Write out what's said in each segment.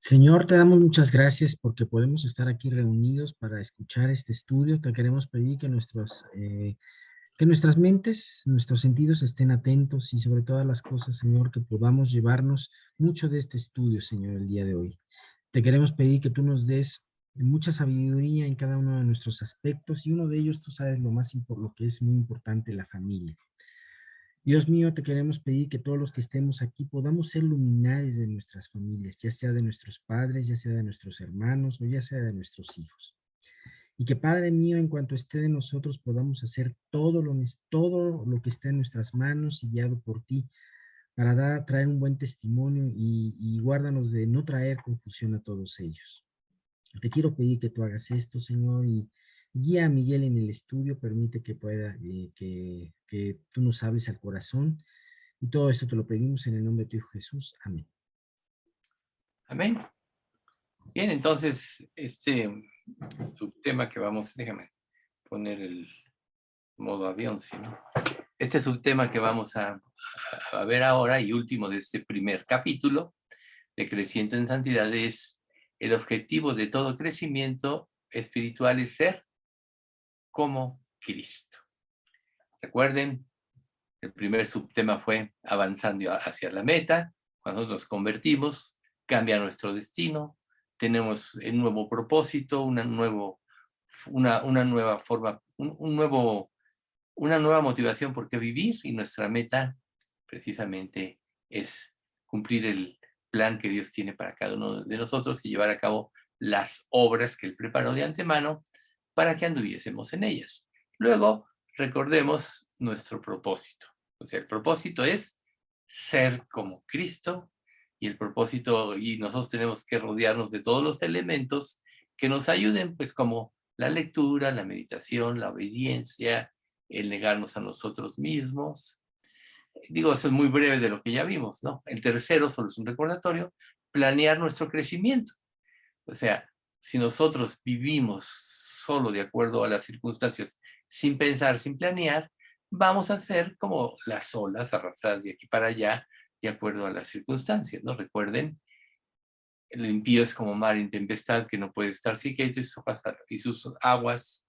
Señor, te damos muchas gracias porque podemos estar aquí reunidos para escuchar este estudio. Te queremos pedir que nuestras mentes, nuestros sentidos estén atentos y sobre todas las cosas, Señor, que podamos llevarnos mucho de este estudio, Señor, el día de hoy. Te queremos pedir que tú nos des mucha sabiduría en cada uno de nuestros aspectos y uno de ellos, tú sabes, lo que es muy importante, la familia. Dios mío, te queremos pedir que todos los que estemos aquí podamos ser luminares de nuestras familias, ya sea de nuestros padres, ya sea de nuestros hermanos o ya sea de nuestros hijos. Y que Padre mío, en cuanto esté de nosotros, podamos hacer todo lo que está en nuestras manos y guiado por ti para traer un buen testimonio y guárdanos de no traer confusión a todos ellos. Te quiero pedir que tú hagas esto, Señor, y guía a Miguel en el estudio, permite que que tú nos hables al corazón y todo esto te lo pedimos en el nombre de tu Hijo Jesús. Amén. Amén. Bien, entonces, este subtema que déjame poner el modo avión, ¿sí, no? Este subtema que vamos a ver ahora y último de este primer capítulo de Creciendo en Santidad es el objetivo de todo crecimiento espiritual es ser como Cristo. Recuerden, el primer subtema fue avanzando hacia la meta. Cuando nos convertimos, cambia nuestro destino. Tenemos un nuevo propósito, una nueva forma, una nueva motivación por qué vivir. Y nuestra meta, precisamente, es cumplir el plan que Dios tiene para cada uno de nosotros y llevar a cabo las obras que Él preparó de antemano para que anduviésemos en ellas. Luego, recordemos nuestro propósito. O sea, el propósito es ser como Cristo y y nosotros tenemos que rodearnos de todos los elementos que nos ayuden, pues como la lectura, la meditación, la obediencia, el negarnos a nosotros mismos. Digo, eso es muy breve de lo que ya vimos, ¿no? El tercero, solo es un recordatorio, planear nuestro crecimiento. O sea, si nosotros vivimos solo de acuerdo a las circunstancias, sin pensar, sin planear, vamos a ser como las olas arrastradas de aquí para allá, de acuerdo a las circunstancias, ¿no? Recuerden, el impío es como mar en tempestad que no puede estar quieto y sus aguas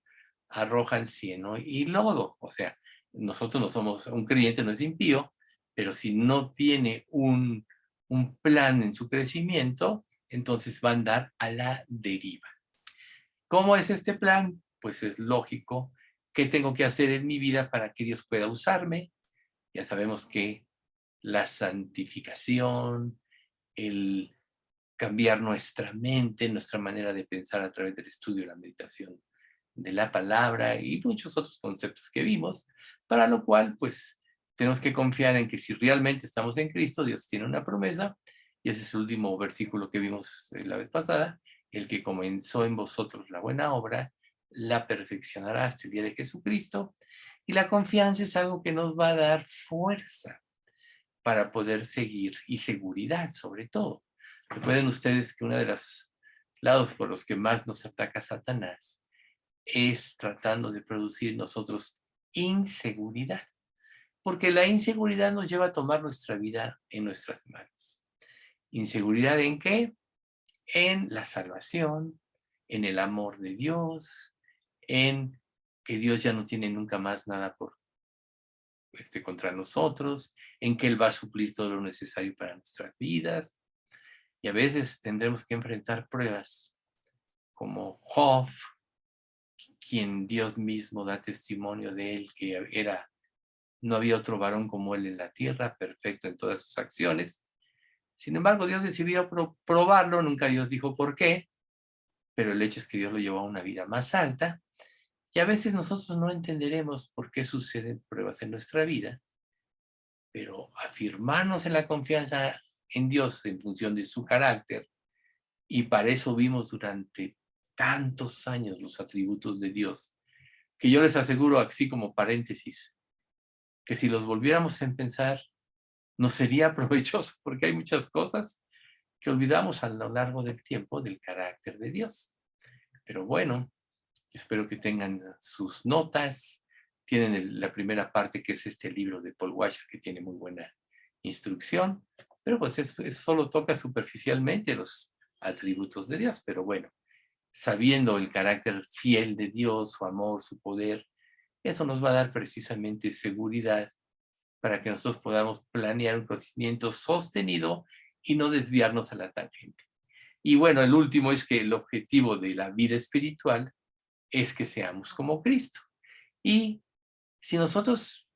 arrojan cieno y lodo. O sea, nosotros no somos, un creyente no es impío, pero si no tiene un plan en su crecimiento, entonces va a andar a la deriva. ¿Cómo es este plan? Pues es lógico. ¿Qué tengo que hacer en mi vida para que Dios pueda usarme? Ya sabemos que la santificación, el cambiar nuestra mente, nuestra manera de pensar a través del estudio y la meditación de la palabra y muchos otros conceptos que vimos, para lo cual, pues, tenemos que confiar en que si realmente estamos en Cristo, Dios tiene una promesa, y ese es el último versículo que vimos la vez pasada, el que comenzó en vosotros la buena obra, la perfeccionará hasta el día de Jesucristo, y la confianza es algo que nos va a dar fuerza para poder seguir y seguridad sobre todo. Recuerden ustedes que uno de los lados por los que más nos ataca Satanás es tratando de producir en nosotros inseguridad, porque la inseguridad nos lleva a tomar nuestra vida en nuestras manos. ¿Inseguridad en qué? En la salvación, en el amor de Dios, en que Dios ya no tiene nunca más nada contra nosotros, en que Él va a suplir todo lo necesario para nuestras vidas. Y a veces tendremos que enfrentar pruebas como Job, quien Dios mismo da testimonio de él, que no había otro varón como él en la tierra, perfecto en todas sus acciones. Sin embargo, Dios decidió probarlo, nunca Dios dijo por qué, pero el hecho es que Dios lo llevó a una vida más alta, y a veces nosotros no entenderemos por qué suceden pruebas en nuestra vida, pero afirmarnos en la confianza en Dios en función de su carácter, y para eso vimos durante tantos años los atributos de Dios, que yo les aseguro, así como paréntesis, que si los volviéramos a pensar, nos sería provechoso, porque hay muchas cosas que olvidamos a lo largo del tiempo del carácter de Dios. Pero bueno, espero que tengan sus notas. Tienen la primera parte, que es este libro de Paul Washer, que tiene muy buena instrucción, pero pues eso solo toca superficialmente atributos de Dios. Pero bueno, sabiendo el carácter fiel de Dios, su amor, su poder, eso nos va a dar precisamente seguridad para que nosotros podamos planear un crecimiento sostenido y no desviarnos a la tangente. Y bueno, el último es que el objetivo de la vida espiritual es que seamos como Cristo. Y si nosotros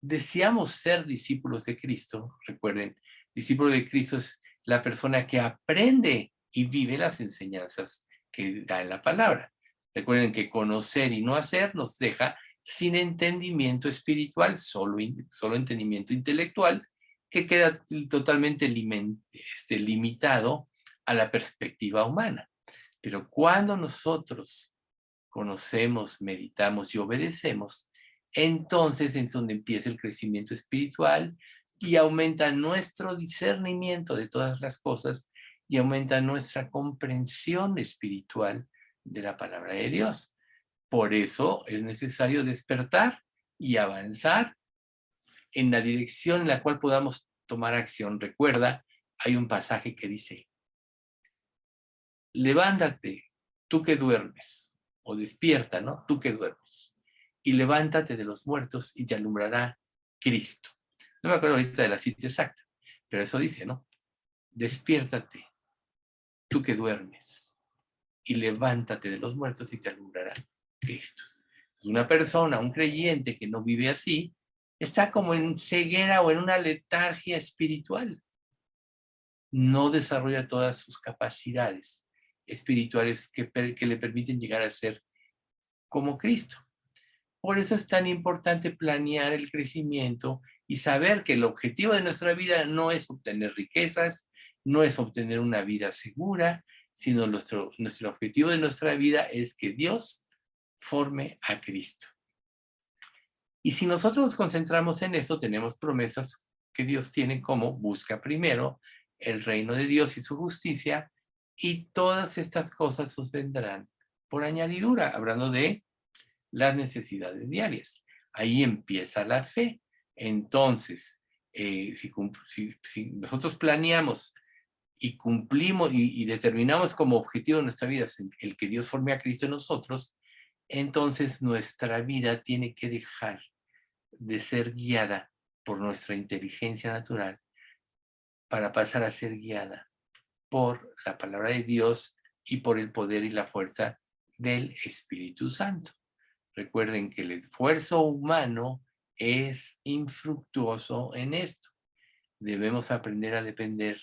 deseamos ser discípulos de Cristo, recuerden, discípulo de Cristo es la persona que aprende y vive las enseñanzas que da en la palabra. Recuerden que conocer y no hacer nos deja sin entendimiento espiritual, solo entendimiento intelectual, que queda totalmente limitado a la perspectiva humana. Pero cuando nosotros conocemos, meditamos y obedecemos, entonces es donde empieza el crecimiento espiritual y aumenta nuestro discernimiento de todas las cosas y aumenta nuestra comprensión espiritual de la palabra de Dios. Por eso es necesario despertar y avanzar en la dirección en la cual podamos tomar acción. Recuerda, hay un pasaje que dice, levántate, tú que duermes, o despierta, ¿no? Tú que duermes, y levántate de los muertos y te alumbrará Cristo. No me acuerdo ahorita de la cita exacta, pero eso dice, ¿no? Despiértate, tú que duermes, y levántate de los muertos y te alumbrará Cristo. Una persona, un creyente que no vive así, está como en ceguera o en una letargia espiritual. No desarrolla todas sus capacidades espirituales que le permiten llegar a ser como Cristo. Por eso es tan importante planear el crecimiento y saber que el objetivo de nuestra vida no es obtener riquezas, no es obtener una vida segura, sino nuestro objetivo de nuestra vida es que Dios forme a Cristo. Y si nosotros nos concentramos en eso, tenemos promesas que Dios tiene como busca primero el reino de Dios y su justicia, y todas estas cosas os vendrán por añadidura, hablando de las necesidades diarias. Ahí empieza la fe. Entonces, si nosotros planeamos y cumplimos y determinamos como objetivo de nuestra vida el que Dios forme a Cristo en nosotros, entonces nuestra vida tiene que dejar de ser guiada por nuestra inteligencia natural para pasar a ser guiada por la palabra de Dios y por el poder y la fuerza del Espíritu Santo. Recuerden que el esfuerzo humano es infructuoso en esto. Debemos aprender a depender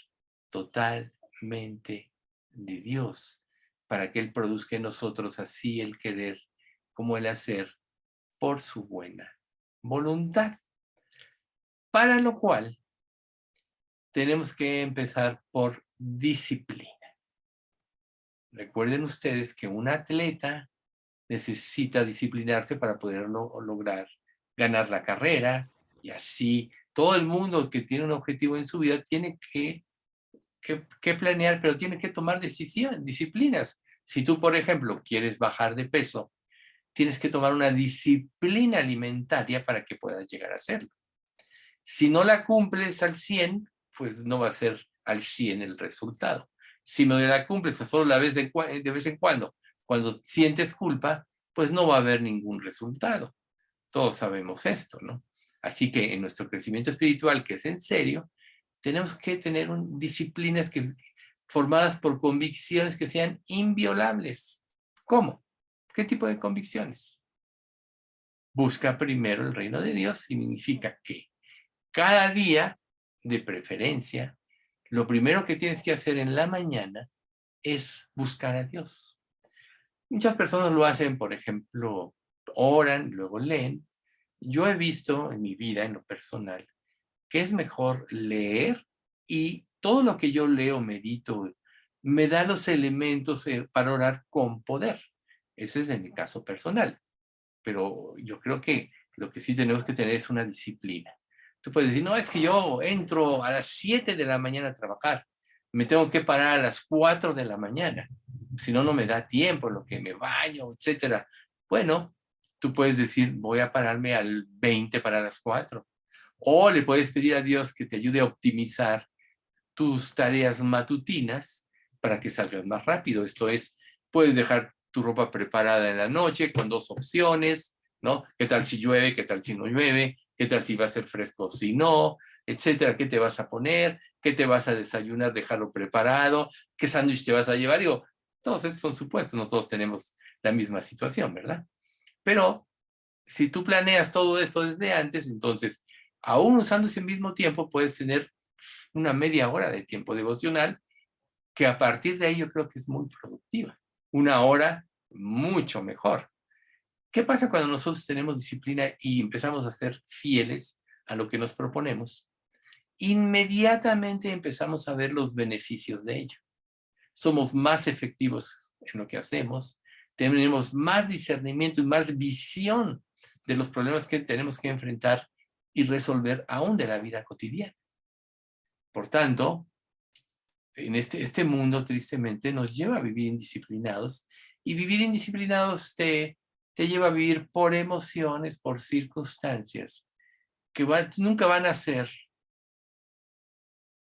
totalmente de Dios para que Él produzca en nosotros así el querer como el hacer por su buena voluntad. Para lo cual tenemos que empezar por disciplina. Recuerden ustedes que un atleta necesita disciplinarse para poder lograr ganar la carrera, y así todo el mundo que tiene un objetivo en su vida tiene que planear, pero tiene que tomar disciplinas. Si tú, por ejemplo, quieres bajar de peso, tienes que tomar una disciplina alimentaria para que puedas llegar a hacerlo. Si no la cumples al 100, pues no va a ser al 100 el resultado. Si no la cumples solo la vez de vez en cuando sientes culpa, pues no va a haber ningún resultado. Todos sabemos esto, ¿no? Así que en nuestro crecimiento espiritual, que es en serio, tenemos que tener disciplinas formadas por convicciones que sean inviolables. ¿Cómo? ¿Qué tipo de convicciones? Busca primero el reino de Dios, significa que cada día, de preferencia, lo primero que tienes que hacer en la mañana es buscar a Dios. Muchas personas lo hacen, por ejemplo, oran, luego leen. Yo he visto en mi vida, en lo personal, que es mejor leer, y todo lo que yo leo, medito, me da los elementos para orar con poder. Ese es en mi caso personal. Pero yo creo que lo que sí tenemos que tener es una disciplina. Tú puedes decir, no, es que yo entro a las 7 de la mañana a trabajar, me tengo que parar a las 4 de la mañana, si no, no me da tiempo, lo que me baño, etcétera. Bueno, tú puedes decir, voy a pararme al 20 para las 4. O le puedes pedir a Dios que te ayude a optimizar tus tareas matutinas para que salgas más rápido. Esto es, puedes dejar tu ropa preparada en la noche con 2 opciones, ¿no? ¿Qué tal si llueve? ¿Qué tal si no llueve? ¿Qué tal si va a ser fresco si no? Etcétera. ¿Qué te vas a poner? ¿Qué te vas a desayunar? Dejarlo preparado. ¿Qué sándwich te vas a llevar? Digo, todos estos son supuestos, no todos tenemos la misma situación, ¿verdad? Pero si tú planeas todo esto desde antes, entonces, aún usando ese mismo tiempo, puedes tener una media hora de tiempo devocional, que a partir de ahí yo creo que es muy productiva. Una hora mucho mejor. ¿Qué pasa cuando nosotros tenemos disciplina y empezamos a ser fieles a lo que nos proponemos? Inmediatamente empezamos a ver los beneficios de ello. Somos más efectivos en lo que hacemos, tenemos más discernimiento y más visión de los problemas que tenemos que enfrentar y resolver aún de la vida cotidiana. Por tanto, en este mundo tristemente nos lleva a vivir indisciplinados, y vivir indisciplinados te lleva a vivir por emociones, por circunstancias que nunca van a ser,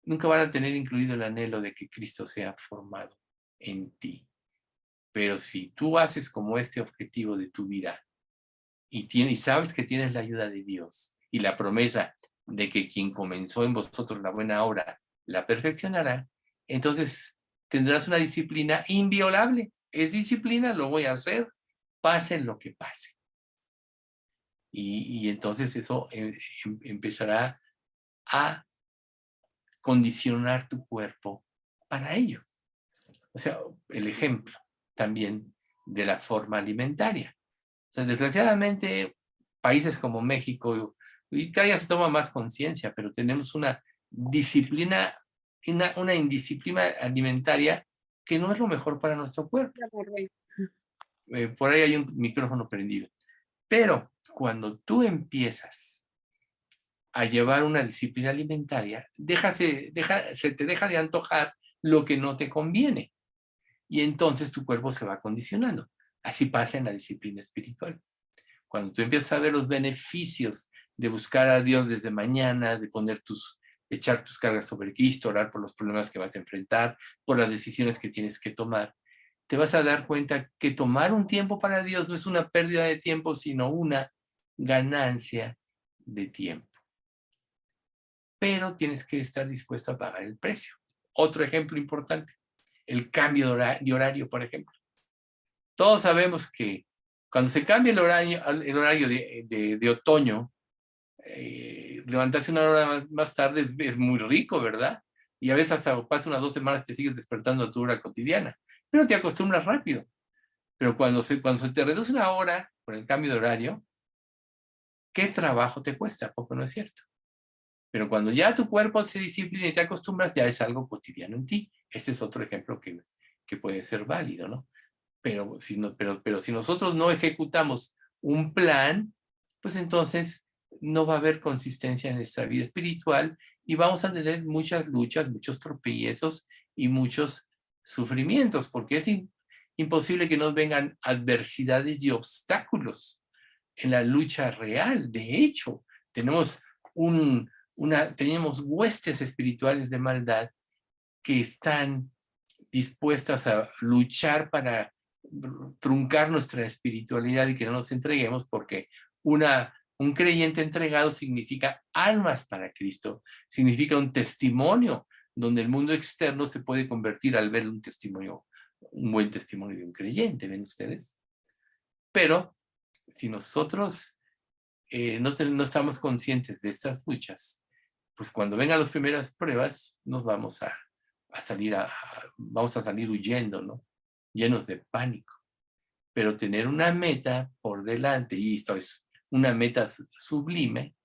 nunca van a tener incluido el anhelo de que Cristo sea formado en ti. Pero si tú haces como este objetivo de tu vida y sabes que tienes la ayuda de Dios y la promesa de que quien comenzó en vosotros la buena obra la perfeccionará, entonces tendrás una disciplina inviolable. Es disciplina, lo voy a hacer, pase lo que pase. Y entonces eso empezará a condicionar tu cuerpo para ello. O sea, el ejemplo también de la forma alimentaria. O sea, desgraciadamente, países como México, y cada día se toma más conciencia, pero tenemos una disciplina, una indisciplina alimentaria que no es lo mejor para nuestro cuerpo. Por ahí hay un micrófono prendido. Pero cuando tú empiezas a llevar una disciplina alimentaria, se te deja de antojar lo que no te conviene. Y entonces tu cuerpo se va condicionando. Así pasa en la disciplina espiritual. Cuando tú empiezas a ver los beneficios de buscar a Dios desde mañana, de echar tus cargas sobre Cristo, orar por los problemas que vas a enfrentar, por las decisiones que tienes que tomar, te vas a dar cuenta que tomar un tiempo para Dios no es una pérdida de tiempo, sino una ganancia de tiempo. Pero tienes que estar dispuesto a pagar el precio. Otro ejemplo importante, el cambio de horario, por ejemplo. Todos sabemos que cuando se cambia el horario de otoño, levantarse una hora más tarde es muy rico, ¿verdad? Y a veces hasta pasa unas 2 semanas te sigues despertando a tu hora cotidiana, pero te acostumbras rápido. Pero cuando se te reduce una hora por el cambio de horario, ¿qué trabajo te cuesta? ¿A poco no es cierto? Pero cuando ya tu cuerpo se disciplina y te acostumbras, ya es algo cotidiano en ti. Este es otro ejemplo que puede ser válido, ¿no? Pero si nosotros no ejecutamos un plan, pues entonces no va a haber consistencia en nuestra vida espiritual y vamos a tener muchas luchas, muchos tropiezos y muchos sufrimientos, porque es imposible que nos vengan adversidades y obstáculos en la lucha real. De hecho, tenemos huestes espirituales de maldad que están dispuestas a luchar para truncar nuestra espiritualidad y que no nos entreguemos, porque un creyente entregado significa almas para Cristo, significa un testimonio donde el mundo externo se puede convertir al ver un buen testimonio de un creyente, ¿ven ustedes? Pero si nosotros no estamos conscientes de estas luchas, pues cuando vengan las primeras pruebas nos vamos a salir huyendo, ¿no? Llenos de pánico. Pero tener una meta por delante, y esto es una meta sublime,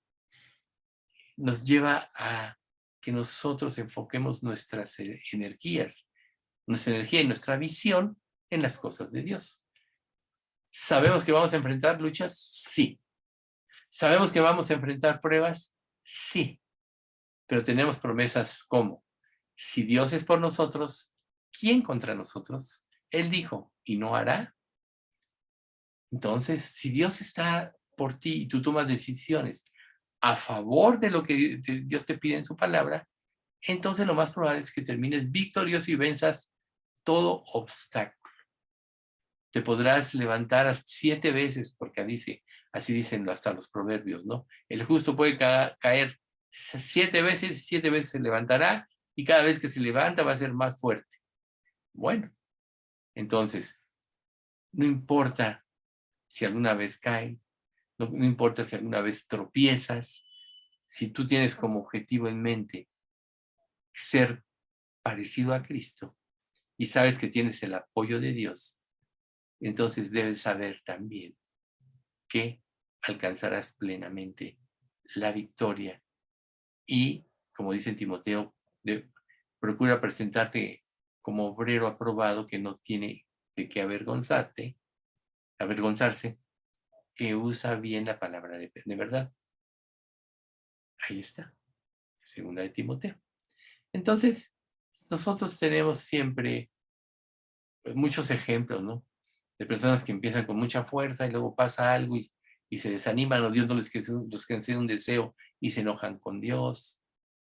nos lleva a que nosotros enfoquemos nuestra energía y nuestra visión en las cosas de Dios. ¿Sabemos que vamos a enfrentar luchas? Sí. ¿Sabemos que vamos a enfrentar pruebas? Sí. Pero tenemos promesas como: si Dios es por nosotros, ¿quién contra nosotros? Él dijo, ¿y no hará? Entonces, si Dios está por ti y tú tomas decisiones a favor de lo que Dios te pide en su palabra, entonces lo más probable es que termines victorioso y venzas todo obstáculo. Te podrás levantar hasta 7 veces, porque así dicen hasta los proverbios, ¿no? El justo puede caer 7 veces, 7 veces se levantará, y cada vez que se levanta va a ser más fuerte. Bueno, entonces, no importa si alguna vez cae, no importa si alguna vez tropiezas, si tú tienes como objetivo en mente ser parecido a Cristo y sabes que tienes el apoyo de Dios, entonces debes saber también que alcanzarás plenamente la victoria. Y, como dice Timoteo, procura presentarte como obrero aprobado que no tiene de qué avergonzarse, que usa bien la palabra de verdad. Ahí está, segunda de Timoteo. Entonces, nosotros tenemos siempre muchos ejemplos, ¿no? De personas que empiezan con mucha fuerza y luego pasa algo y se desaniman, o Dios no les concede un deseo y se enojan con Dios.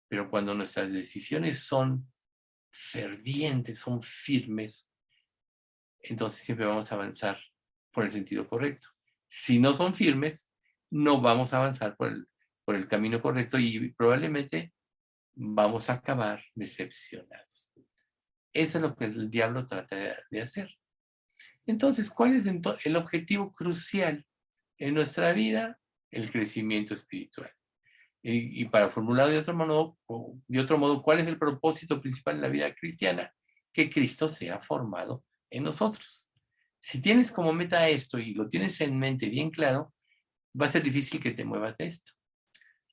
Pero cuando nuestras decisiones son fervientes, son firmes, entonces siempre vamos a avanzar por el sentido correcto. Si no son firmes, no vamos a avanzar por el camino correcto y probablemente vamos a acabar decepcionados. Eso es lo que el diablo trata de hacer. Entonces, ¿cuál es el objetivo crucial en nuestra vida? El crecimiento espiritual. Y para formular de otro modo, ¿cuál es el propósito principal en la vida cristiana? Que Cristo sea formado en nosotros. Si tienes como meta esto y lo tienes en mente bien claro, va a ser difícil que te muevas de esto.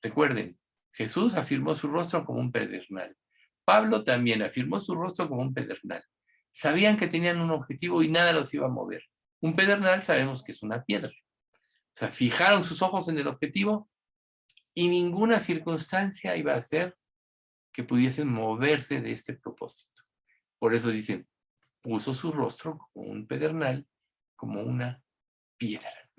Recuerden, Jesús afirmó su rostro como un pedernal. Pablo también afirmó su rostro como un pedernal. Sabían que tenían un objetivo y nada los iba a mover. Un pedernal sabemos que es una piedra. O sea, fijaron sus ojos en el objetivo y ninguna circunstancia iba a hacer que pudiesen moverse de este propósito. Por eso dicen, puso su rostro como un pedernal, como una piedra.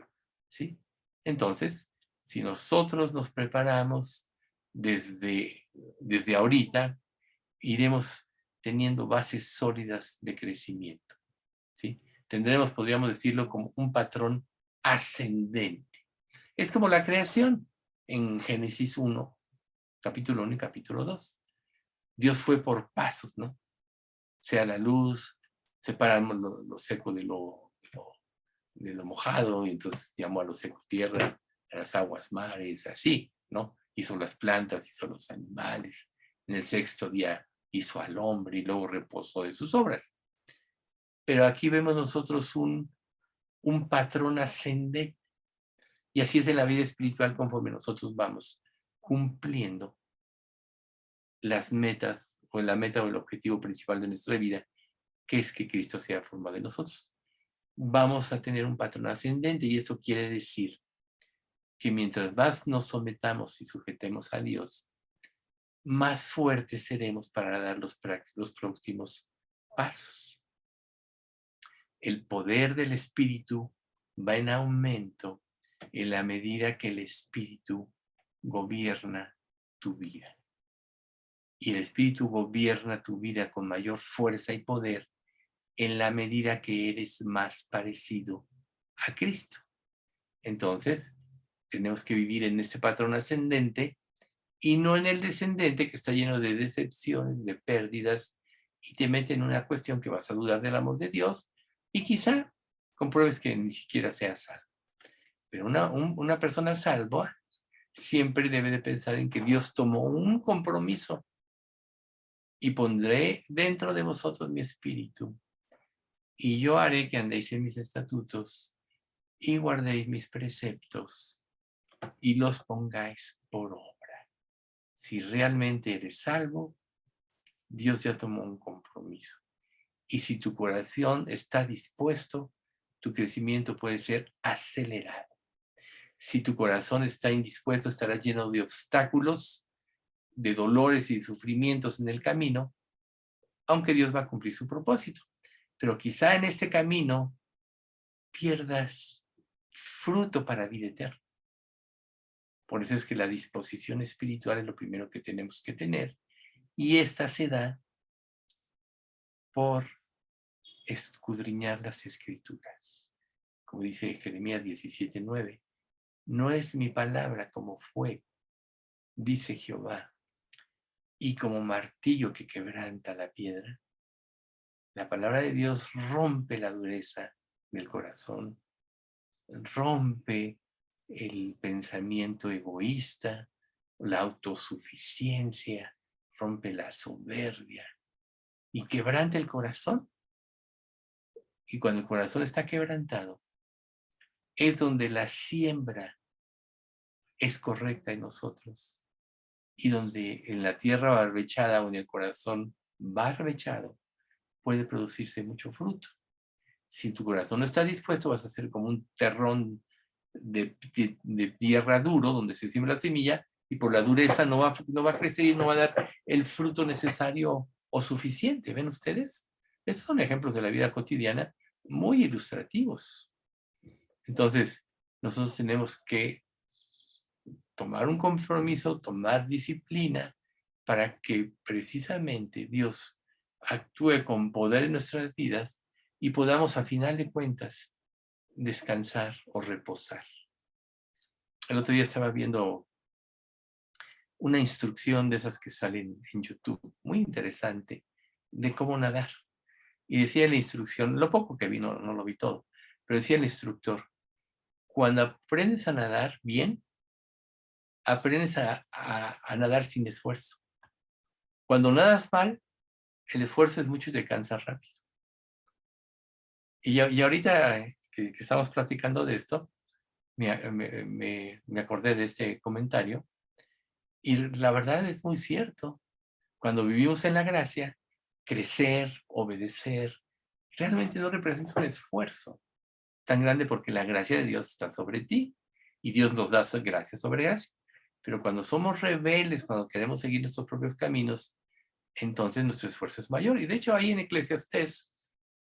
¿Sí? Entonces, si nosotros nos preparamos desde ahorita, iremos teniendo bases sólidas de crecimiento. ¿Sí? Tendremos, podríamos decirlo, como un patrón ascendente. Es como la creación en Génesis 1, capítulo 1 y capítulo 2. Dios fue por pasos, ¿no? Sea la luz, separamos lo seco de lo mojado, y entonces llamó a lo seco tierra, a las aguas mares, así, ¿no? Hizo las plantas, hizo los animales. En el 6º día hizo al hombre y luego reposó de sus obras. Pero aquí vemos nosotros un patrón ascendente. Y así es en la vida espiritual conforme nosotros vamos cumpliendo las metas o la meta o el objetivo principal de nuestra vida, que es que Cristo sea formado en nosotros. Vamos a tener un patrón ascendente y eso quiere decir que mientras más nos sometamos y sujetemos a Dios, más fuertes seremos para dar los próximos pasos. El poder del Espíritu va en aumento en la medida que el Espíritu gobierna tu vida. Y el Espíritu gobierna tu vida con mayor fuerza y poder en la medida que eres más parecido a Cristo. Entonces, tenemos que vivir en este patrón ascendente y no en el descendente que está lleno de decepciones, de pérdidas, y te mete en una cuestión que vas a dudar del amor de Dios y quizá compruebes que ni siquiera seas salvo. Pero una persona salva siempre debe de pensar en que Dios tomó un compromiso y pondré dentro de vosotros mi espíritu y yo haré que andéis en mis estatutos y guardéis mis preceptos y los pongáis por obra. Si realmente eres salvo, Dios ya tomó un compromiso. Y si tu corazón está dispuesto, tu crecimiento puede ser acelerado. Si tu corazón está indispuesto, estará lleno de obstáculos, de dolores y de sufrimientos en el camino, aunque Dios va a cumplir su propósito. Pero quizá en este camino pierdas fruto para vida eterna. Por eso es que la disposición espiritual es lo primero que tenemos que tener. Y esta se da por escudriñar las Escrituras. Como dice Jeremías 17:9, no es mi palabra como fuego, dice Jehová, y como martillo que quebranta la piedra. La palabra de Dios rompe la dureza del corazón, rompe el pensamiento egoísta, la autosuficiencia, rompe la soberbia y quebranta el corazón. Y cuando el corazón está quebrantado, es donde la siembra es correcta en nosotros y donde en la tierra barbechada o en el corazón barbechado puede producirse mucho fruto. Si tu corazón no está dispuesto, vas a ser como un terrón de tierra duro donde se siembra la semilla y por la dureza no va a crecer y no va a dar el fruto necesario o suficiente. ¿Ven ustedes? Estos son ejemplos de la vida cotidiana muy ilustrativos. Entonces, nosotros tenemos que tomar un compromiso, tomar disciplina para que precisamente Dios actúe con poder en nuestras vidas y podamos, a final de cuentas, descansar o reposar. El otro día estaba viendo una instrucción de esas que salen en YouTube, muy interesante, de cómo nadar. Y decía la instrucción, lo poco que vi, no lo vi todo, pero decía el instructor, cuando aprendes a nadar bien, aprendes a nadar sin esfuerzo. Cuando nadas mal, el esfuerzo es mucho y te cansas rápido. Y ahorita que estamos platicando de esto, me acordé de este comentario y la verdad es muy cierto. Cuando vivimos en la gracia, crecer, obedecer, realmente no representa un esfuerzo tan grande porque la gracia de Dios está sobre ti y Dios nos da gracia sobre gracia. Pero cuando somos rebeldes, cuando queremos seguir nuestros propios caminos, entonces nuestro esfuerzo es mayor. Y de hecho hay en Eclesiastés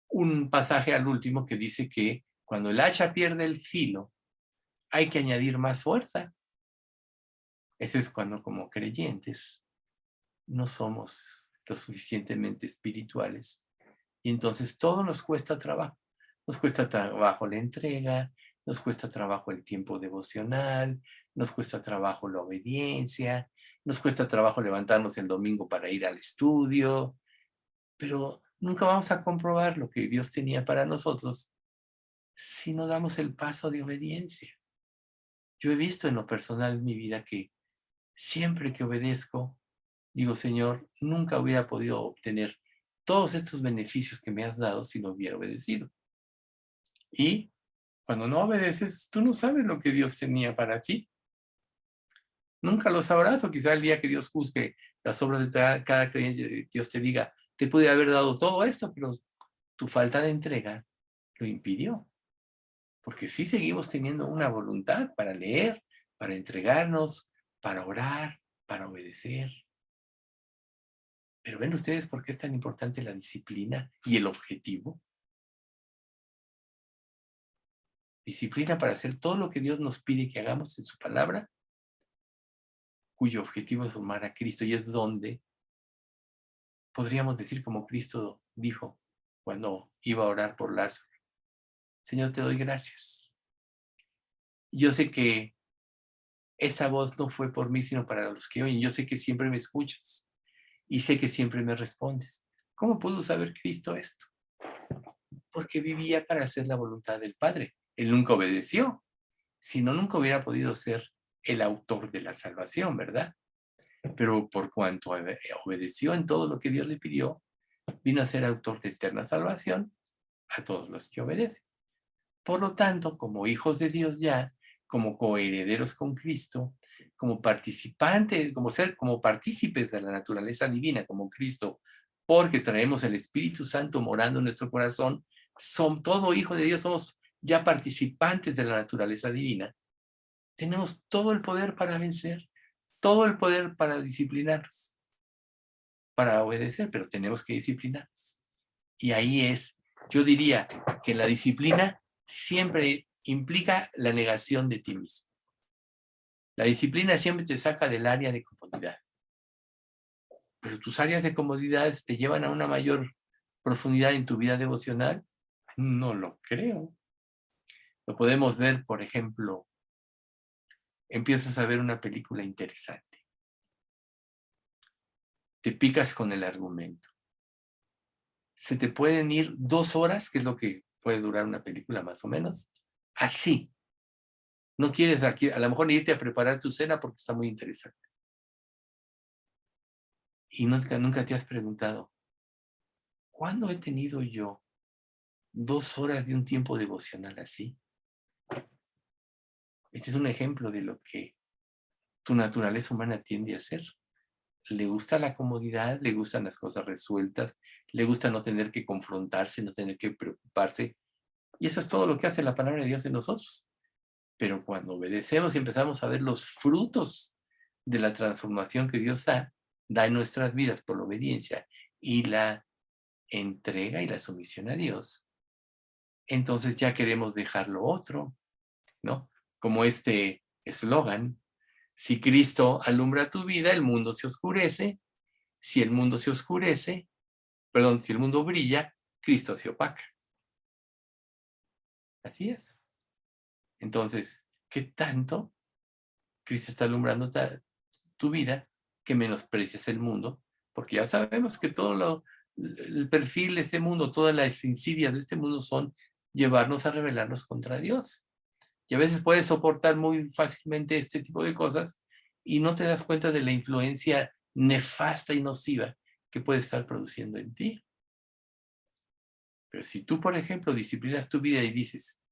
un pasaje al último que dice que cuando el hacha pierde el filo, hay que añadir más fuerza. Ese es cuando como creyentes no somos lo suficientemente espirituales. Y entonces todo nos cuesta trabajo. Nos cuesta trabajo la entrega, nos cuesta trabajo el tiempo devocional, nos cuesta trabajo la obediencia, nos cuesta trabajo levantarnos el domingo para ir al estudio, pero nunca vamos a comprobar lo que Dios tenía para nosotros si no damos el paso de obediencia. Yo he visto en lo personal en mi vida que siempre que obedezco, digo, Señor, nunca hubiera podido obtener todos estos beneficios que me has dado si no hubiera obedecido. Y cuando no obedeces, tú no sabes lo que Dios tenía para ti. Nunca lo sabrás, o quizá el día que Dios juzgue las obras de cada creyente, Dios te diga, te pude haber dado todo esto, pero tu falta de entrega lo impidió. Porque sí seguimos teniendo una voluntad para leer, para entregarnos, para orar, para obedecer. Pero ven ustedes por qué es tan importante la disciplina y el objetivo. Disciplina para hacer todo lo que Dios nos pide que hagamos en su palabra, cuyo objetivo es formar a Cristo, y es donde podríamos decir como Cristo dijo cuando iba a orar por Lázaro: Señor, te doy gracias. Yo sé que esa voz no fue por mí, sino para los que oyen. Yo sé que siempre me escuchas y sé que siempre me respondes. ¿Cómo pudo saber Cristo esto? Porque vivía para hacer la voluntad del Padre. Él nunca obedeció. Si no, nunca hubiera podido ser el autor de la salvación, ¿verdad? Pero por cuanto obedeció en todo lo que Dios le pidió, vino a ser autor de eterna salvación a todos los que obedecen. Por lo tanto, como hijos de Dios ya, como coherederos con Cristo, como participantes, como partícipes de la naturaleza divina, como Cristo, porque traemos el Espíritu Santo morando en nuestro corazón, todo hijo de Dios, somos ya participantes de la naturaleza divina. Tenemos todo el poder para vencer, todo el poder para disciplinarnos, para obedecer, pero tenemos que disciplinarnos. Y ahí es, yo diría que la disciplina siempre implica la negación de ti mismo. La disciplina siempre te saca del área de comodidad. Pero tus áreas de comodidad te llevan a una mayor profundidad en tu vida devocional? No lo creo. Lo podemos ver, por ejemplo, empiezas a ver una película interesante. Te picas con el argumento. Se te pueden ir 2 horas, que es lo que puede durar una película más o menos, así. No quieres aquí, a lo mejor irte a preparar tu cena porque está muy interesante. Y nunca te has preguntado, ¿cuándo he tenido yo 2 horas de un tiempo devocional así? Este es un ejemplo de lo que tu naturaleza humana tiende a hacer. Le gusta la comodidad, le gustan las cosas resueltas, le gusta no tener que confrontarse, no tener que preocuparse. Y eso es todo lo que hace la palabra de Dios en nosotros. Pero cuando obedecemos y empezamos a ver los frutos de la transformación que Dios da en nuestras vidas por la obediencia y la entrega y la sumisión a Dios, entonces ya queremos dejar lo otro, ¿no? Como este eslogan, si Cristo alumbra tu vida, el mundo se oscurece. Si el mundo se oscurece, perdón, si el mundo brilla, Cristo se opaca. Así es. Entonces, ¿qué tanto Cristo está alumbrando tu vida que menosprecias el mundo? Porque ya sabemos que el perfil de este mundo, todas las insidias de este mundo son llevarnos a rebelarnos contra Dios. Y a veces puedes soportar muy fácilmente este tipo de cosas y no te das cuenta de la influencia nefasta y nociva que puede estar produciendo en ti. Pero si tú, por ejemplo, disciplinas tu vida y dices,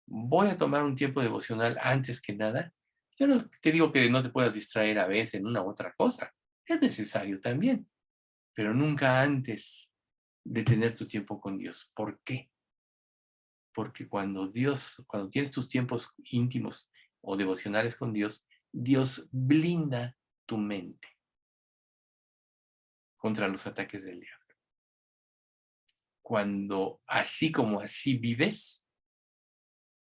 voy a tomar un tiempo devocional antes que nada, yo no te digo que no te puedas distraer a veces en una u otra cosa. Es necesario también, pero nunca antes de tener tu tiempo con Dios. ¿Por qué? Porque cuando tienes tus tiempos íntimos o devocionales con Dios, Dios blinda tu mente contra los ataques del diablo. Cuando así como así vives,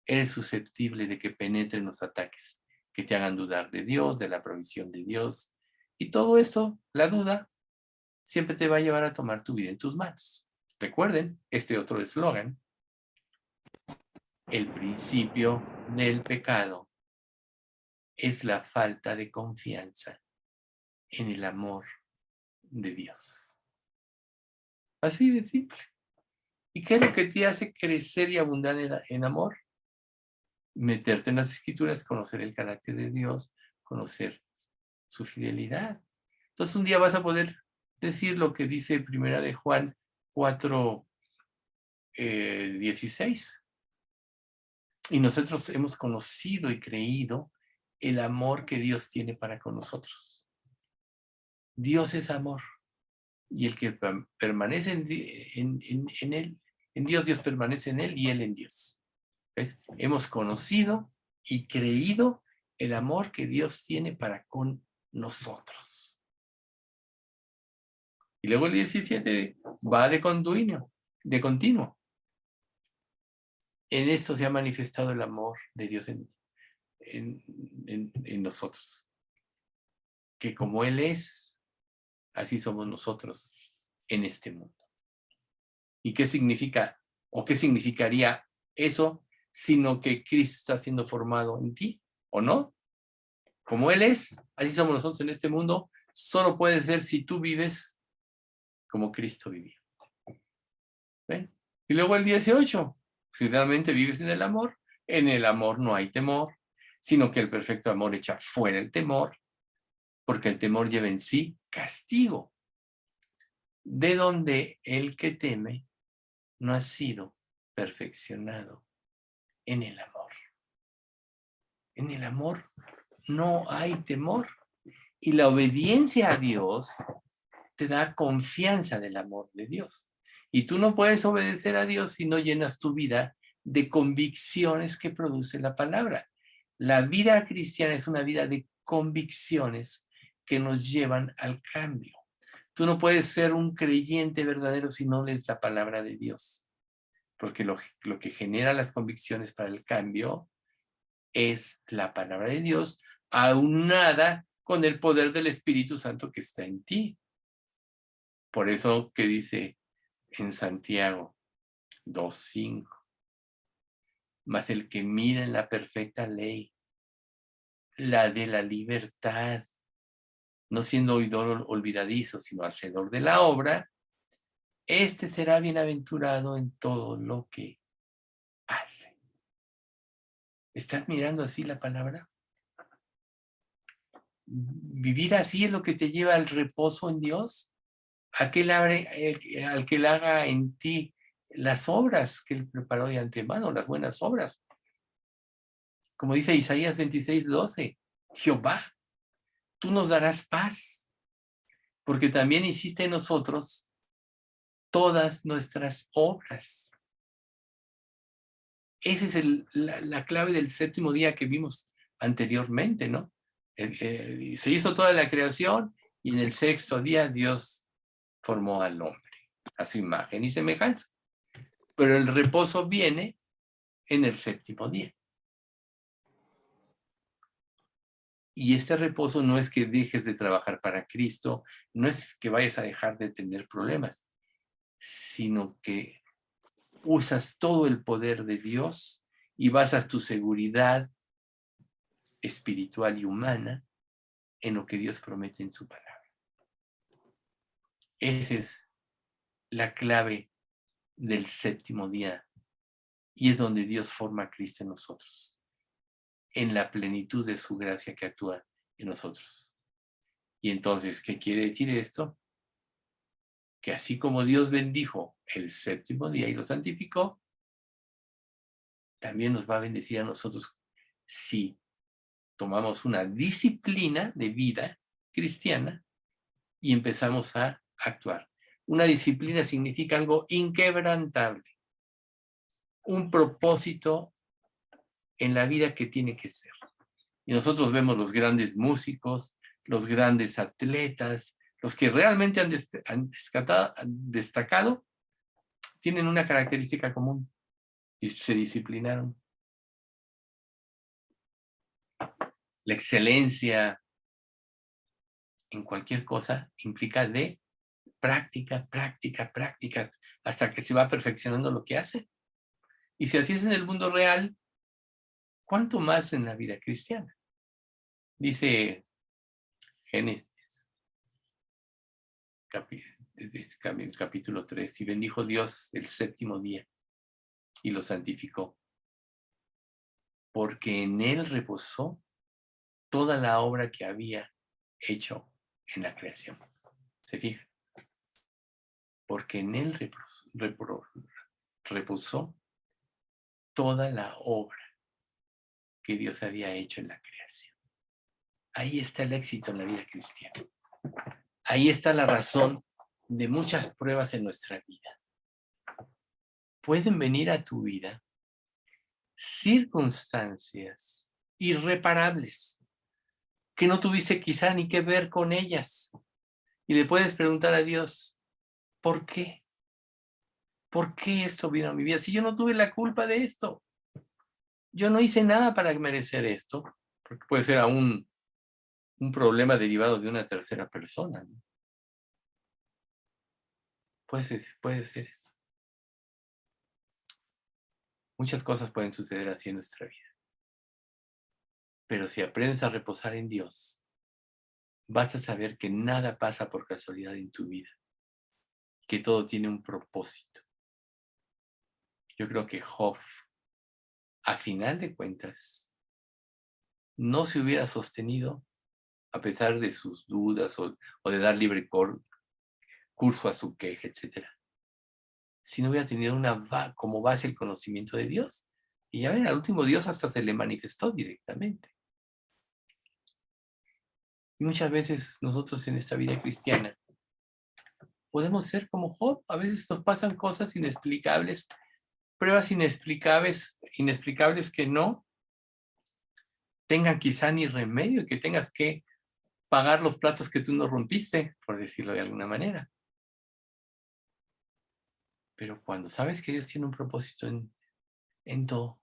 eres susceptible de que penetren los ataques, que te hagan dudar de Dios, de la provisión de Dios. Y todo esto, la duda, siempre te va a llevar a tomar tu vida en tus manos. Recuerden este otro eslogan, el principio del pecado es la falta de confianza en el amor de Dios. Así de simple. ¿Y qué es lo que te hace crecer y abundar en amor? Meterte en las Escrituras, conocer el carácter de Dios, conocer su fidelidad. Entonces un día vas a poder decir lo que dice Primera de Juan 4, 16. Y nosotros hemos conocido y creído el amor que Dios tiene para con nosotros. Dios es amor. Y el que permanece en Él, en Dios, Dios permanece en Él y Él en Dios. ¿Ves? Hemos conocido y creído el amor que Dios tiene para con nosotros. Y luego el 17 va de continuo. En esto se ha manifestado el amor de Dios en nosotros. Que como Él es, así somos nosotros en este mundo. ¿Y qué significa o qué significaría eso? Sino que Cristo está siendo formado en ti, ¿o no? Como Él es, así somos nosotros en este mundo. Solo puede ser si tú vives como Cristo vivía. ¿Ven? Y luego el 18. Si realmente vives en el amor no hay temor, sino que el perfecto amor echa fuera el temor, porque el temor lleva en sí castigo, de donde el que teme no ha sido perfeccionado en el amor. En el amor no hay temor. Y la obediencia a Dios te da confianza del amor de Dios. Y tú no puedes obedecer a Dios si no llenas tu vida de convicciones que produce la palabra. La vida cristiana es una vida de convicciones que nos llevan al cambio. Tú no puedes ser un creyente verdadero si no lees la palabra de Dios. Porque lo que genera las convicciones para el cambio es la palabra de Dios, aunada con el poder del Espíritu Santo que está en ti. Por eso que dice en Santiago 2:5. Mas el que mira en la perfecta ley, la de la libertad, no siendo oidor olvidadizo, sino hacedor de la obra, este será bienaventurado en todo lo que hace. ¿Estás mirando así la palabra? Vivir así es lo que te lleva al reposo en Dios. Al que él haga en ti las obras que él preparó de antemano, las buenas obras. Como dice Isaías 26:12, Jehová, tú nos darás paz, porque también hiciste en nosotros todas nuestras obras. Esa es la clave del séptimo día que vimos anteriormente, ¿no? Se hizo toda la creación y en el sexto día Dios formó al hombre a su imagen y semejanza. Pero el reposo viene en el séptimo día. Y este reposo no es que dejes de trabajar para Cristo, no es que vayas a dejar de tener problemas, sino que usas todo el poder de Dios y basas tu seguridad espiritual y humana en lo que Dios promete en su palabra. Esa es la clave del séptimo día y es donde Dios forma a Cristo en nosotros, en la plenitud de su gracia que actúa en nosotros. Y entonces, ¿qué quiere decir esto? Que así como Dios bendijo el séptimo día y lo santificó, también nos va a bendecir a nosotros si tomamos una disciplina de vida cristiana y empezamos a actuar. Una disciplina significa algo inquebrantable, un propósito en la vida que tiene que ser. Y nosotros vemos los grandes músicos, los grandes atletas, los que realmente han destacado, tienen una característica común y se disciplinaron. La excelencia en cualquier cosa implica de práctica, práctica, práctica, hasta que se va perfeccionando lo que hace. Y si así es en el mundo real, ¿cuánto más en la vida cristiana? Dice Génesis, capítulo 3, y bendijo Dios el séptimo día y lo santificó, porque en él reposó toda la obra que había hecho en la creación. ¿Se fija? Porque en él reposó toda la obra que Dios había hecho en la creación. Ahí está el éxito en la vida cristiana. Ahí está la razón de muchas pruebas en nuestra vida. Pueden venir a tu vida circunstancias irreparables que no tuviste quizá ni que ver con ellas. Y le puedes preguntar a Dios, ¿por qué? ¿Por qué esto vino a mi vida? Si yo no tuve la culpa de esto. Yo no hice nada para merecer esto, porque puede ser aún un problema derivado de una tercera persona, ¿no? Puede ser eso. Muchas cosas pueden suceder así en nuestra vida. Pero si aprendes a reposar en Dios, vas a saber que nada pasa por casualidad en tu vida, que todo tiene un propósito. Yo creo que Job, a final de cuentas, no se hubiera sostenido a pesar de sus dudas o de dar libre curso a su queja, etc. Si no hubiera tenido como base el conocimiento de Dios. Y ya ven, al último Dios hasta se le manifestó directamente. Y muchas veces nosotros en esta vida cristiana podemos ser como Job. A veces nos pasan cosas inexplicables, pruebas inexplicables que no tengan quizá ni remedio, que tengas que pagar los platos que tú no rompiste, por decirlo de alguna manera. Pero cuando sabes que Dios tiene un propósito en todo,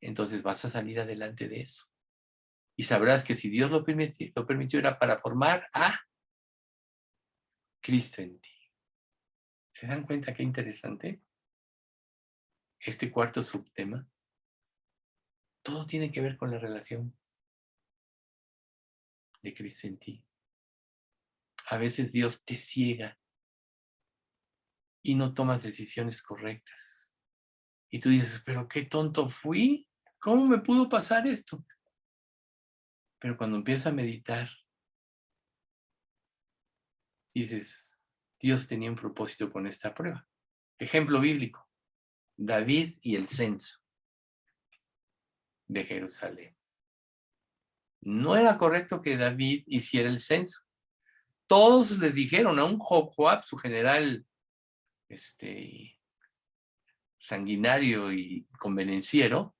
entonces vas a salir adelante de eso. Y sabrás que si Dios lo permitió era para formar a Cristo en ti. ¿Se dan cuenta qué interesante? Este cuarto subtema, todo tiene que ver con la relación de Cristo en ti. A veces Dios te ciega y no tomas decisiones correctas. Y tú dices, pero qué tonto fui, ¿cómo me pudo pasar esto? Pero cuando empiezas a meditar, dices, Dios tenía un propósito con esta prueba. Ejemplo bíblico, David y el censo de Jerusalén. No era correcto que David hiciera el censo. Todos le dijeron, a un Joab, su general sanguinario y convenenciero,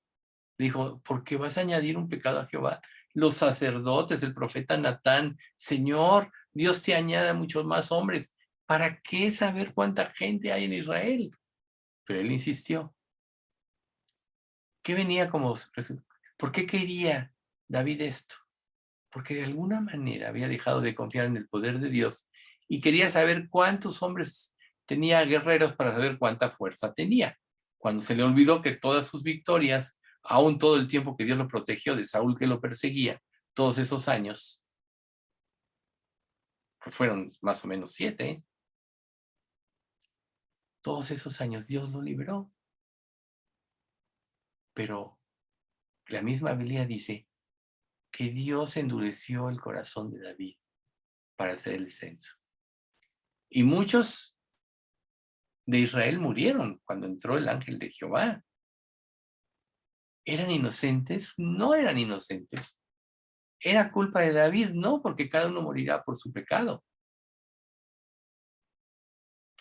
le dijo, ¿por qué vas a añadir un pecado a Jehová? Los sacerdotes, el profeta Natán, Señor, Dios te añade a muchos más hombres. ¿Para qué saber cuánta gente hay en Israel? Pero él insistió. ¿Qué venía como resultado? ¿Por qué quería David esto? Porque de alguna manera había dejado de confiar en el poder de Dios y quería saber cuántos hombres tenía guerreros para saber cuánta fuerza tenía. Cuando se le olvidó que todas sus victorias, aún todo el tiempo que Dios lo protegió de Saúl que lo perseguía, todos esos años, que fueron más o menos 7, todos esos años Dios lo libró. Pero la misma Biblia dice que Dios endureció el corazón de David para hacer el censo. Y muchos de Israel murieron cuando entró el ángel de Jehová. ¿Eran inocentes? No eran inocentes. ¿Era culpa de David? No, porque cada uno morirá por su pecado.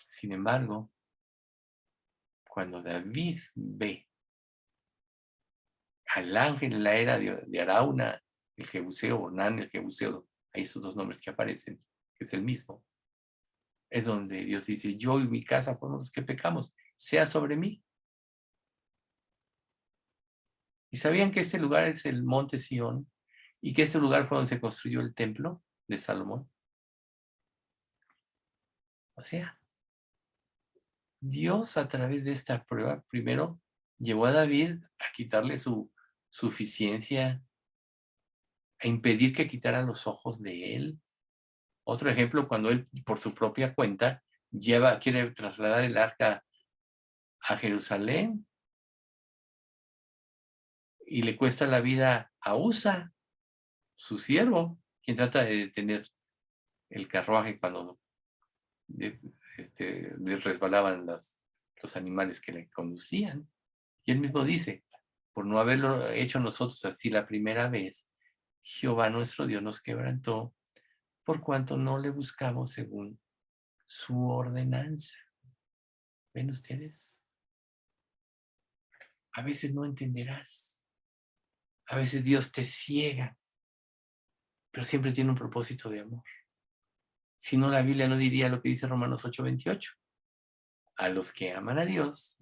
Sin embargo, cuando David ve al ángel en la era de Arauna, el Jebuseo, Ornán, el Jebuseo, hay esos dos nombres que aparecen, que es el mismo, es donde Dios dice, yo y mi casa fuimos los que pecamos, sea sobre mí. ¿Y sabían que este lugar es el monte Sión? ¿Y que este lugar fue donde se construyó el templo de Salomón? O sea, Dios a través de esta prueba, primero llevó a David a quitarle su suficiencia, a impedir que quitara los ojos de él. Otro ejemplo, cuando él por su propia cuenta quiere trasladar el arca a Jerusalén y le cuesta la vida a Usa, su siervo, quien trata de detener el carruaje cuando resbalaban los animales que le conducían. Y él mismo dice, por no haberlo hecho nosotros así la primera vez, Jehová nuestro Dios nos quebrantó, por cuanto no le buscamos según su ordenanza. ¿Ven ustedes? A veces no entenderás. A veces Dios te ciega, pero siempre tiene un propósito de amor. Si no, la Biblia no diría lo que dice Romanos 8:28. A los que aman a Dios,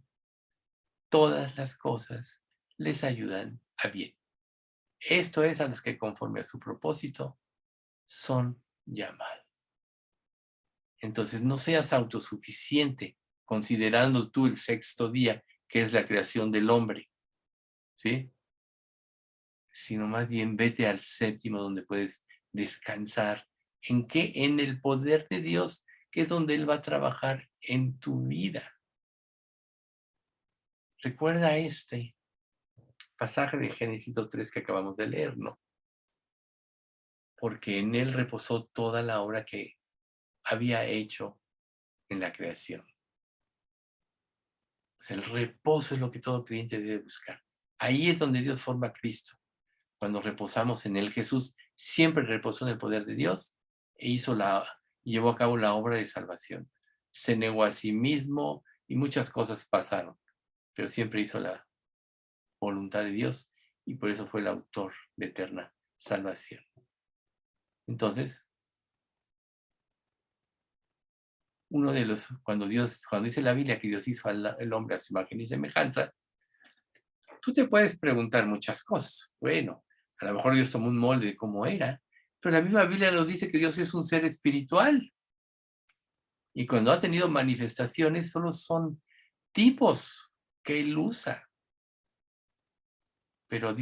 todas las cosas les ayudan a bien. Esto es a los que conforme a su propósito son llamados. Entonces no seas autosuficiente considerando tú el sexto día, que es la creación del hombre, ¿sí? Sino más bien vete al séptimo donde puedes descansar. ¿En qué? En el poder de Dios, que es donde Él va a trabajar en tu vida. Recuerda este pasaje de Génesis 2:3 que acabamos de leer, ¿no? Porque en Él reposó toda la obra que había hecho en la creación. O sea, el reposo es lo que todo creyente debe buscar. Ahí es donde Dios forma a Cristo. Cuando reposamos en Él, Jesús siempre reposó en el poder de Dios e llevó a cabo la obra de salvación. Se negó a sí mismo y muchas cosas pasaron, pero siempre hizo la voluntad de Dios y por eso fue el autor de eterna salvación. Entonces, cuando dice la Biblia que Dios hizo al hombre a su imagen y semejanza, tú te puedes preguntar muchas cosas. Bueno, a lo mejor Dios tomó un molde de cómo era, pero la misma Biblia nos dice que Dios es un ser espiritual. Y cuando ha tenido manifestaciones, solo son tipos que él usa. Pero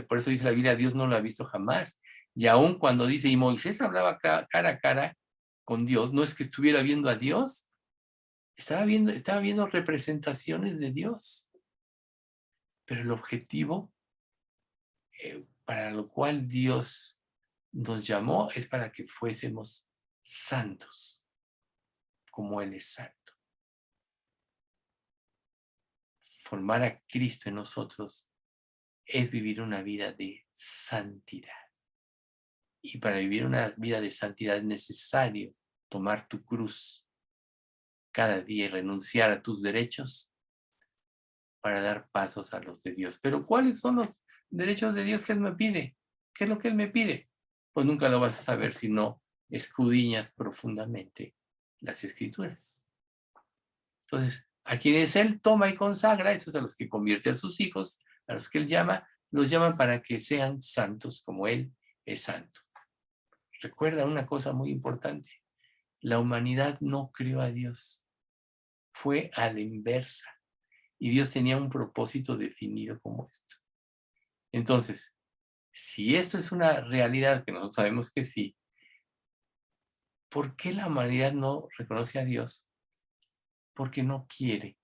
por eso dice la Biblia, Dios no lo ha visto jamás. Y aún cuando dice, y Moisés hablaba cara a cara con Dios, no es que estuviera viendo a Dios, estaba viendo representaciones de Dios. Pero el objetivo para lo cual Dios nos llamó es para que fuésemos santos, como Él es santo. Formar a Cristo en nosotros es vivir una vida de santidad. Y para vivir una vida de santidad es necesario tomar tu cruz cada día y renunciar a tus derechos para dar pasos a los de Dios. Pero ¿cuáles son los derechos de Dios que Él me pide? ¿Qué es lo que Él me pide? Pues nunca lo vas a saber si no escudriñas profundamente las Escrituras. Entonces, a quienes Él toma y consagra, esos a los que convierte a sus hijos, a los que Él llama, los llama para que sean santos como Él es santo. Recuerda una cosa muy importante. La humanidad no creó a Dios. Fue a la inversa. Y Dios tenía un propósito definido como esto. Entonces, si esto es una realidad, que nosotros sabemos que sí, ¿por qué la humanidad no reconoce a Dios? Porque no quiere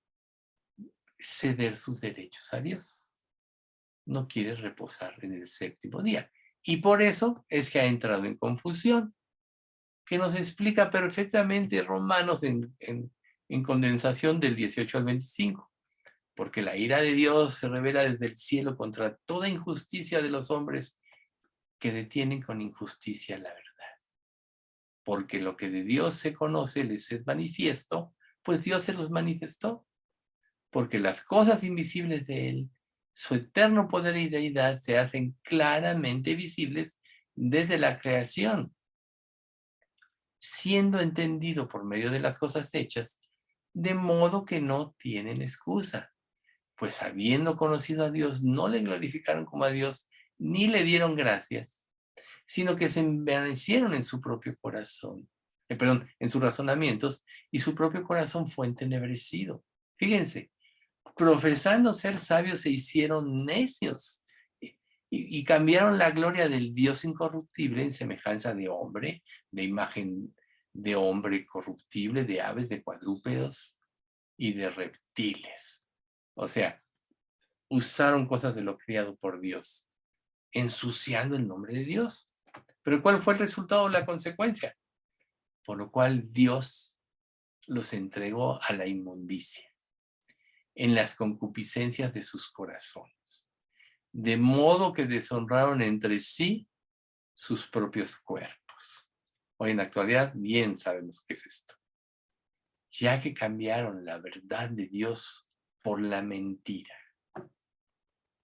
ceder sus derechos a Dios. No quiere reposar en el séptimo día. Y por eso es que ha entrado en confusión, que nos explica perfectamente Romanos en condensación del 18 al 25. Porque la ira de Dios se revela desde el cielo contra toda injusticia de los hombres que detienen con injusticia la verdad. Porque lo que de Dios se conoce les es manifiesto, pues Dios se los manifestó. Porque las cosas invisibles de Él, su eterno poder y deidad, se hacen claramente visibles desde la creación, siendo entendido por medio de las cosas hechas, de modo que no tienen excusa. Pues habiendo conocido a Dios, no le glorificaron como a Dios, ni le dieron gracias, sino que se envanecieron en su propio corazón, en sus razonamientos, y su propio corazón fue entenebrecido. Fíjense, profesando ser sabios se hicieron necios y cambiaron la gloria del Dios incorruptible en semejanza de hombre, de imagen de hombre corruptible, de aves, de cuadrúpedos y de reptiles. O sea, usaron cosas de lo criado por Dios, ensuciando el nombre de Dios. Pero ¿cuál fue el resultado o la consecuencia? Por lo cual Dios los entregó a la inmundicia, en las concupiscencias de sus corazones, de modo que deshonraron entre sí sus propios cuerpos. Hoy en la actualidad bien sabemos qué es esto. Ya que cambiaron la verdad de Dios por la mentira,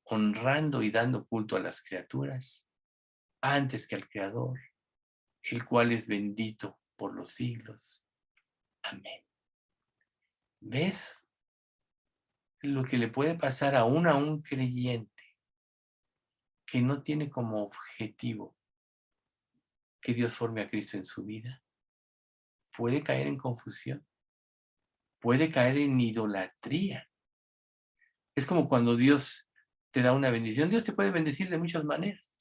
honrando y dando culto a las criaturas antes que al Creador, el cual es bendito por los siglos. Amén. ¿Ves lo que le puede pasar aún a un creyente que no tiene como objetivo que Dios forme a Cristo en su vida? Puede caer en confusión, puede caer en idolatría. Es como cuando Dios te da una bendición. Dios te puede bendecir de muchas maneras,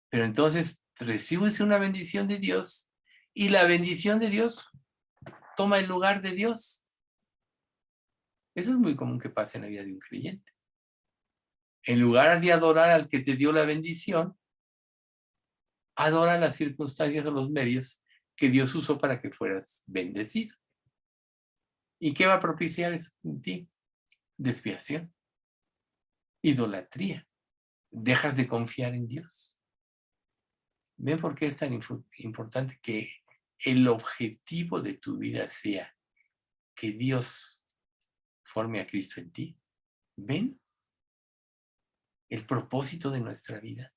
pero entonces recibes una bendición de Dios y la bendición de Dios toma el lugar de Dios. Eso es muy común que pase en la vida de un creyente. En lugar de adorar al que te dio la bendición, adora las circunstancias o los medios que Dios usó para que fueras bendecido. ¿Y qué va a propiciar eso en ti? Desviación, idolatría. Dejas de confiar en Dios. ¿Ven por qué es tan importante que el objetivo de tu vida sea que Dios forme a Cristo en ti? ¿Ven el propósito de nuestra vida?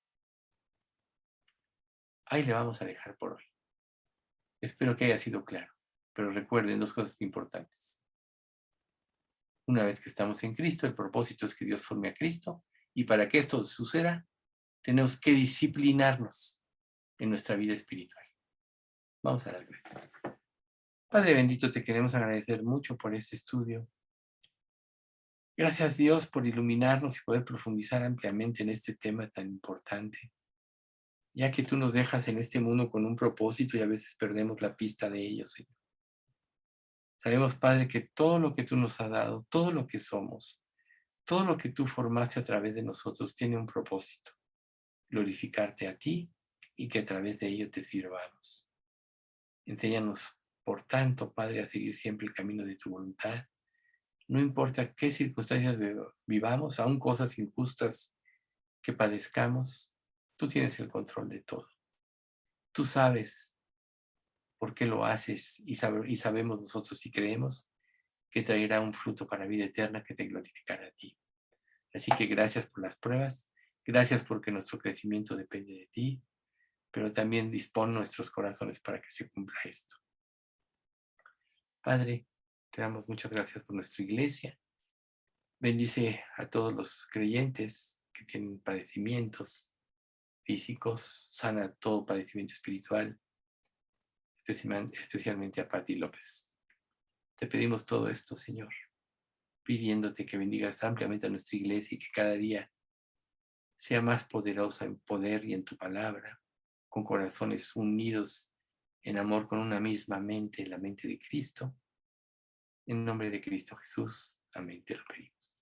Ahí le vamos a dejar por hoy. Espero que haya sido claro, pero recuerden dos cosas importantes. Una vez que estamos en Cristo, el propósito es que Dios forme a Cristo, y para que esto suceda, tenemos que disciplinarnos en nuestra vida espiritual. Vamos a dar gracias. Padre bendito, te queremos agradecer mucho por este estudio. Gracias Dios por iluminarnos y poder profundizar ampliamente en este tema tan importante, ya que tú nos dejas en este mundo con un propósito y a veces perdemos la pista de ello, Señor. Sabemos, Padre, que todo lo que tú nos has dado, todo lo que somos, todo lo que tú formaste a través de nosotros tiene un propósito: glorificarte a ti y que a través de ello te sirvamos. Enséñanos, por tanto, Padre, a seguir siempre el camino de tu voluntad. No importa qué circunstancias vivamos, aun cosas injustas que padezcamos, tú tienes el control de todo. Tú sabes por qué lo haces y sabemos nosotros y creemos que traerá un fruto para vida eterna que te glorificará a ti. Así que gracias por las pruebas, gracias porque nuestro crecimiento depende de ti, pero también dispón nuestros corazones para que se cumpla esto. Padre, te damos muchas gracias por nuestra iglesia. Bendice a todos los creyentes que tienen padecimientos físicos, sana todo padecimiento espiritual, especialmente a Pati López. Te pedimos todo esto, Señor, pidiéndote que bendigas ampliamente a nuestra iglesia y que cada día sea más poderosa en poder y en tu palabra, con corazones unidos en amor con una misma mente, la mente de Cristo. En nombre de Cristo Jesús. Amén, te lo pedimos.